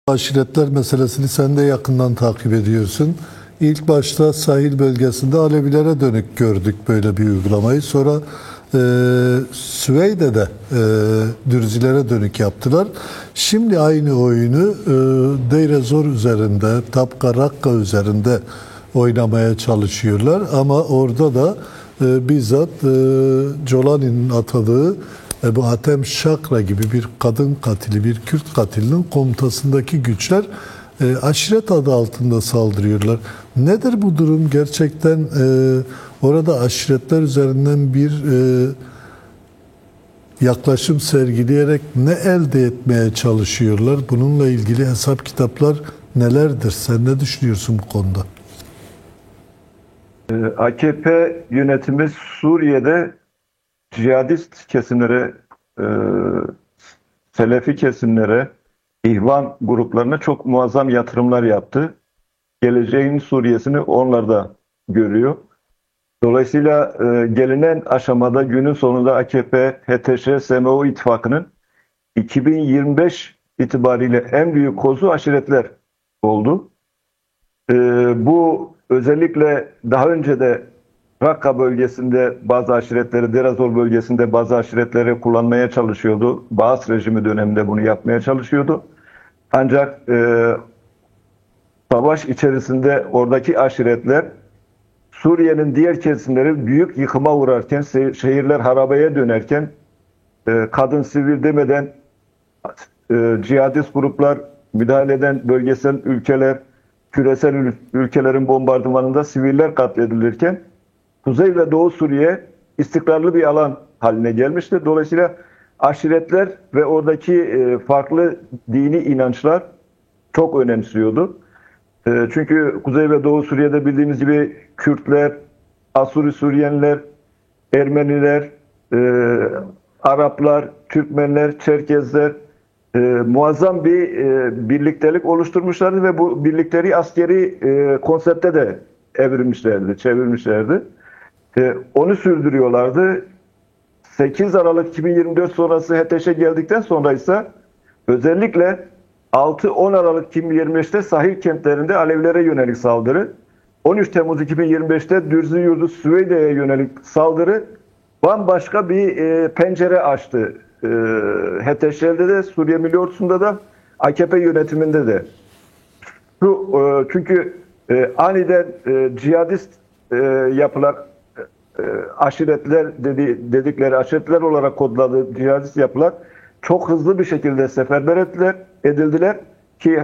Aşiretler meselesini sen de yakından takip ediyorsun. İlk başta sahil bölgesinde Alevilere dönük gördük böyle bir uygulamayı. Sonra Süveyde'de Dürzilere dönük yaptılar. Şimdi aynı oyunu Deir ez-Zor üzerinde, Tabqa Rakka üzerinde oynamaya çalışıyorlar. Ama orada da bizzat Jolani'nin atadığı Ebu Hatem Şakra gibi bir kadın katili, bir Kürt katilinin komutasındaki güçler aşiret adı altında saldırıyorlar. Nedir bu durum? Gerçekten orada aşiretler üzerinden bir yaklaşım sergileyerek ne elde etmeye çalışıyorlar? Bununla ilgili hesap kitaplar nelerdir? Sen ne düşünüyorsun bu konuda? AKP yönetimi Suriye'de cihadist kesimlere, Selefi kesimlere, İhvan gruplarına çok muazzam yatırımlar yaptı. Geleceğin Suriye'sini onlar da görüyor. Dolayısıyla gelinen aşamada günün sonunda AKP, HTŞ, SMO ittifakının 2025 itibariyle en büyük kozu aşiretler oldu. Bu özellikle daha önce de Rakka bölgesinde bazı aşiretleri, Deir ez-Zor bölgesinde bazı aşiretleri kullanmaya çalışıyordu. Baas rejimi döneminde bunu yapmaya çalışıyordu. Ancak savaş içerisinde oradaki aşiretler Suriye'nin diğer kesimleri büyük yıkıma uğrarken, şehirler harabeye dönerken, kadın sivil demeden cihadist gruplar, müdahale eden bölgesel ülkeler, küresel ülkelerin bombardımanında siviller katledilirken Kuzey ve Doğu Suriye istikrarlı bir alan haline gelmişti. Dolayısıyla aşiretler ve oradaki farklı dini inançlar çok önemsiyordu. Çünkü Kuzey ve Doğu Suriye'de bildiğimiz gibi Kürtler, Asuri Süryaniler, Ermeniler, Araplar, Türkmenler, Çerkezler muazzam bir birliktelik oluşturmuşlardı ve bu birlikleri askeri konsepte de evrilmişlerdi, çevirmişlerdi. Onu sürdürüyorlardı. 8 Aralık 2024 sonrası HTŞ'e geldikten sonra ise özellikle 6-10 Aralık 2025'te sahil kentlerinde Alevilere yönelik saldırı, 13 Temmuz 2025'te Dürzü Yurdu Süveyde'ye yönelik saldırı bambaşka bir pencere açtı. HTŞ'de de, Suriye Milli Ordusu'nda da, AKP yönetiminde de. Çünkü aniden cihadist yapılar, aşiretler dedikleri aşiretler olarak kodladığı cihadist yapılar çok hızlı bir şekilde seferber edildiler ki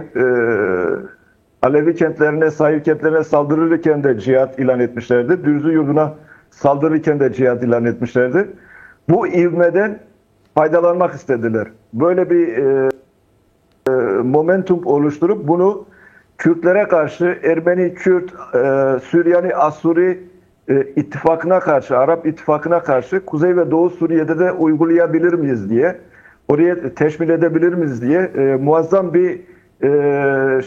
Alevi kentlerine, sahil kentlerine saldırırken de cihat ilan etmişlerdi. Dürzü yurduna saldırırken de cihat ilan etmişlerdi. Bu ivmeden faydalanmak istediler. Böyle bir momentum oluşturup bunu Kürtlere karşı, Ermeni, Kürt, Süryani, Asuri ittifakına karşı, Arap ittifakına karşı Kuzey ve Doğu Suriye'de de uygulayabilir miyiz diye, oraya teşmil edebilir miyiz diye muazzam bir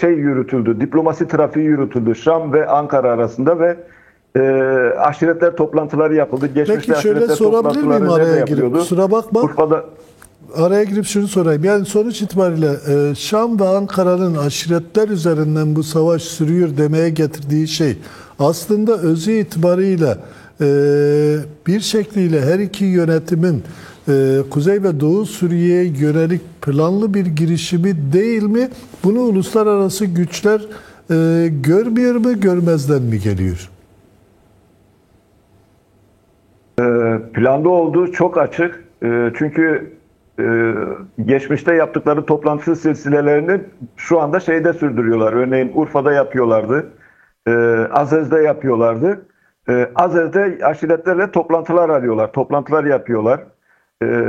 yürütüldü. Diplomasi trafiği yürütüldü Şam ve Ankara arasında ve aşiretler toplantıları yapıldı. Geçmişte peki şöyle sorabilir miyim araya girip? Kusura bakma. Urfa'da... Araya girip şunu sorayım. Yani sonuç itibariyle Şam ve Ankara'nın aşiretler üzerinden bu savaş sürüyor demeye getirdiği şey aslında özü itibariyle bir şekliyle her iki yönetimin Kuzey ve Doğu Suriye'ye yönelik planlı bir girişimi değil mi? Bunu uluslararası güçler görmüyor mu, görmezden mi geliyor? Planda olduğu çok açık. Çünkü geçmişte yaptıkları toplantı silsilelerini şu anda şeyde sürdürüyorlar. Örneğin Urfa'da yapıyorlardı. Azez'de yapıyorlardı. Azez'de aşiretlerle toplantılar arıyorlar. Toplantılar yapıyorlar.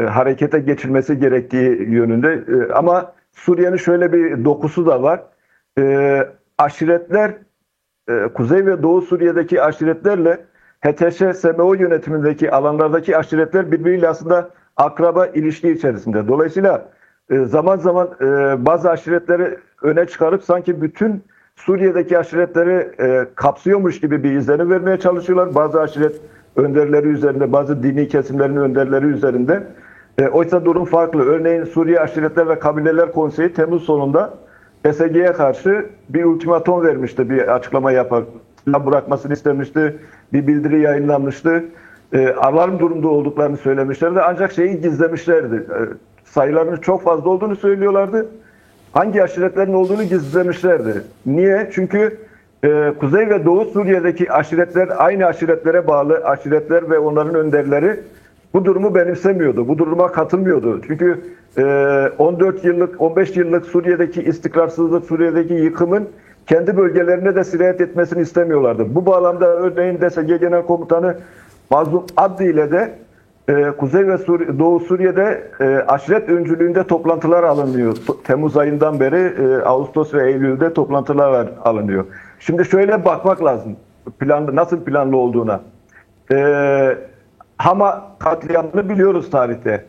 Harekete geçilmesi gerektiği yönünde. Ama Suriye'nin şöyle bir dokusu da var. Aşiretler, Kuzey ve Doğu Suriye'deki aşiretlerle HTŞ, SMO yönetimindeki alanlardaki aşiretler birbiriyle aslında akraba ilişki içerisinde. Dolayısıyla zaman zaman bazı aşiretleri öne çıkarıp sanki bütün Suriye'deki aşiretleri kapsıyormuş gibi bir izlenim vermeye çalışıyorlar. Bazı aşiret önderleri üzerinde, bazı dini kesimlerin önderleri üzerinde. Oysa durum farklı. Örneğin Suriye Aşiretler ve Kabileler Konseyi Temmuz sonunda PSG'ye karşı bir ultimatom vermişti, bir açıklama yapar. Silah bırakmasını istemişti, bir bildiri yayınlanmıştı. Alarm durumda olduklarını söylemişlerdi ancak şeyi gizlemişlerdi. Sayılarının çok fazla olduğunu söylüyorlardı. Hangi aşiretlerin olduğunu gizlemişlerdi. Niye? Çünkü Kuzey ve Doğu Suriye'deki aşiretler aynı aşiretlere bağlı aşiretler ve onların önderleri bu durumu benimsemiyordu. Bu duruma katılmıyordu. Çünkü 14 yıllık, 15 yıllık Suriye'deki istikrarsızlık, Suriye'deki yıkımın kendi bölgelerine de sirayet etmesini istemiyorlardı. Bu bağlamda örneğin DSG Genel Komutanı Mazlum Abdi ile de Kuzey ve Doğu Suriye'de aşiret öncülüğünde toplantılar alınıyor. Temmuz ayından beri Ağustos ve Eylül'de toplantılar alınıyor. Şimdi şöyle bakmak lazım. Nasıl planlı olduğuna. Hama katliamını biliyoruz tarihte.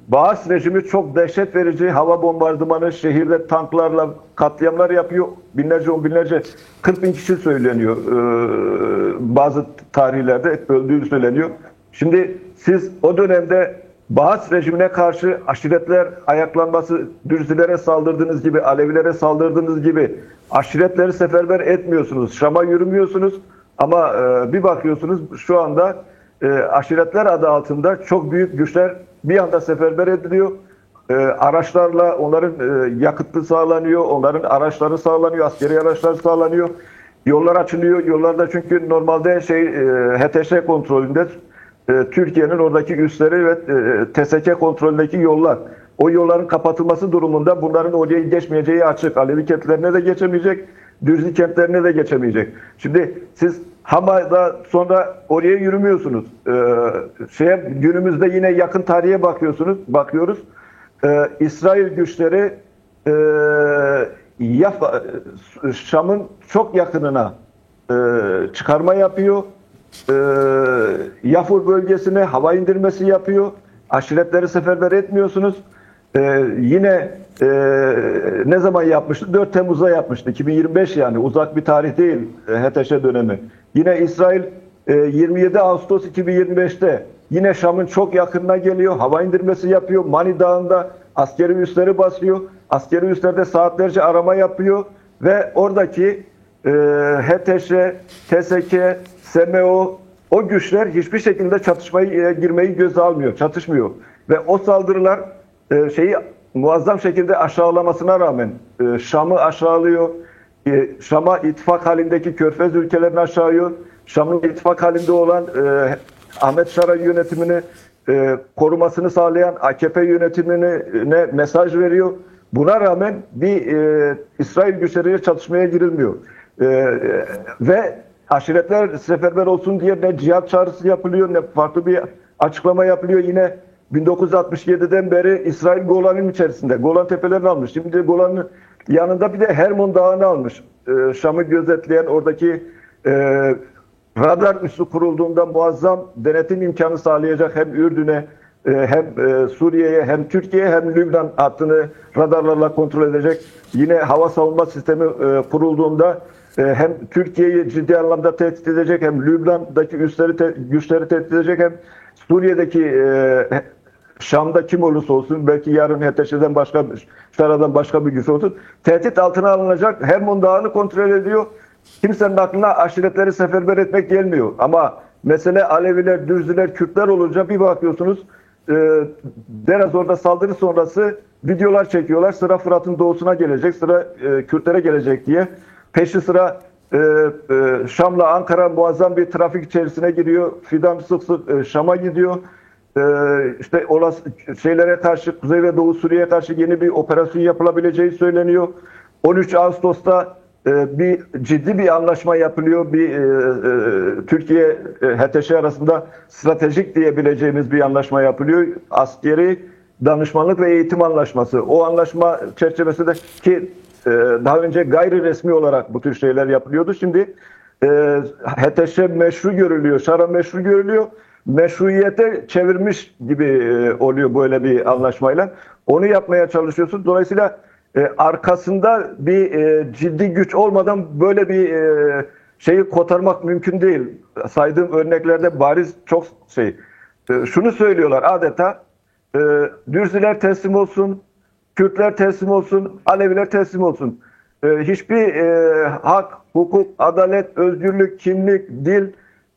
Baas rejimi çok dehşet verici hava bombardımanı, şehirde tanklarla katliamlar yapıyor. Binlerce, on binlerce, 40 bin kişi söyleniyor. Bazı tarihlerde öldüğü söyleniyor. Şimdi siz o dönemde Baas rejimine karşı aşiretler ayaklanması, Dürzilere saldırdığınız gibi, Alevilere saldırdığınız gibi aşiretleri seferber etmiyorsunuz. Şam'a yürümüyorsunuz ama bir bakıyorsunuz şu anda aşiretler adı altında çok büyük güçler bir anda seferber ediliyor. Araçlarla onların yakıtı sağlanıyor, onların araçları sağlanıyor, askeri araçlar sağlanıyor. Yollar açılıyor. Yollarda çünkü normalde HTŞ kontrolünde Türkiye'nin oradaki üsleri ve TSK kontrolündeki yollar. O yolların kapatılması durumunda bunların oraya geçmeyeceği açık. Alevi kentlerine de geçemeyecek, Dürzi kentlerine de geçemeyecek. Şimdi siz Hama'da sonra oraya yürümüyorsunuz. Günümüzde yine yakın tarihe bakıyoruz. İsrail güçleri Şam'ın çok yakınına çıkarma yapıyor. Yafur bölgesine hava indirmesi yapıyor. Aşiretleri seferber etmiyorsunuz. Yine ne zaman yapmıştı? 4 Temmuz'da yapmıştı. 2025 yani uzak bir tarih değil HTŞ dönemi. Yine İsrail 27 Ağustos 2025'te yine Şam'ın çok yakınına geliyor. Hava indirmesi yapıyor. Mani Dağı'nda askeri üsleri basıyor. Askeri üslerde saatlerce arama yapıyor. Ve oradaki HTŞ, TSK, SMO o güçler hiçbir şekilde çatışmaya girmeyi göze almıyor. Çatışmıyor. Ve o saldırılar muazzam şekilde aşağılamasına rağmen Şam'ı aşağılıyor. Şam'a ittifak halindeki Körfez ülkelerini aşağılıyor. Şam'ın ittifak halinde olan Ahmet Şara yönetimini korumasını sağlayan AKP yönetimine mesaj veriyor. Buna rağmen bir İsrail güçleriyle çatışmaya girilmiyor. Ve aşiretler seferber olsun diye ne cihat çağrısı yapılıyor ne farklı bir açıklama yapılıyor. Yine 1967'den beri İsrail Golan'ın içerisinde. Golan Tepelerini almış. Şimdi Golan'ın yanında bir de Hermon Dağı'nı almış. Şam'ı gözetleyen oradaki radar üssü kurulduğunda muazzam denetim imkanı sağlayacak hem Ürdün'e hem Suriye'ye hem Türkiye'ye hem Lübnan hattını radarlarla kontrol edecek. Yine hava savunma sistemi kurulduğunda hem Türkiye'yi ciddi anlamda tehdit edecek hem Lübnan'daki güçleri tehdit edecek hem Suriye'deki Şam'da kim olursa olsun belki yarın HTŞ'den Şara'dan başka bir güç olsun tehdit altına alınacak. Hermon Dağı'nı kontrol ediyor. Kimsenin aklına aşiretleri seferber etmek gelmiyor. Ama mesele Aleviler, Dürziler, Kürtler olunca bir bakıyorsunuz Derazor'da saldırı sonrası videolar çekiyorlar. Sıra Fırat'ın doğusuna gelecek, sıra Kürtlere gelecek diye. Peşi sıra Şam'la Ankara muazzam bir trafik içerisine giriyor. Fidan sık sık Şam'a gidiyor. İşte olası şeylere karşı, Kuzey ve Doğu Suriye'ye karşı yeni bir operasyon yapılabileceği söyleniyor. 13 Ağustos'ta ciddi bir anlaşma yapılıyor. Türkiye HTŞ arasında stratejik diyebileceğimiz bir anlaşma yapılıyor. Askeri danışmanlık ve eğitim anlaşması. O anlaşma çerçevesinde ki daha önce gayri resmi olarak bu tür şeyler yapılıyordu. Şimdi HTŞ meşru görülüyor, Şara meşru görülüyor. Meşruiyete çevirmiş gibi oluyor böyle bir anlaşmayla. Onu yapmaya çalışıyorsun. Dolayısıyla arkasında bir ciddi güç olmadan böyle bir şeyi kotarmak mümkün değil. Saydığım örneklerde bariz çok şunu söylüyorlar adeta Dürziler teslim olsun, Kürtler teslim olsun, Aleviler teslim olsun. Hiçbir hak, hukuk, adalet, özgürlük, kimlik, dil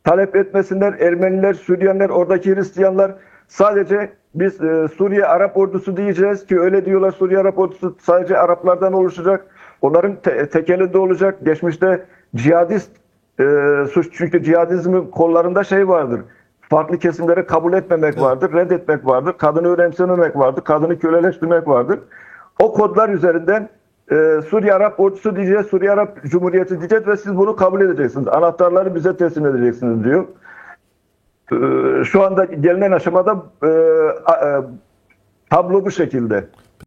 talep etmesinler. Ermeniler, Süryaniler, oradaki Hristiyanlar sadece biz Suriye Arap Ordusu diyeceğiz ki öyle diyorlar, Suriye Arap Ordusu sadece Araplardan oluşacak. Onların tek elinde olacak. Geçmişte cihadist suç, çünkü cihadizmin kollarında şey vardır. Farklı kesimleri kabul etmemek vardır, reddetmek vardır, kadını önemsememek vardır, kadını köleleştirmek vardır. O kodlar üzerinden Suriye Arap Ordusu diyeceğiz, Suriye Arap Cumhuriyeti diyeceğiz ve siz bunu kabul edeceksiniz. Anahtarları bize teslim edeceksiniz diyor. Şu anda gelinen aşamada tablo bu şekilde.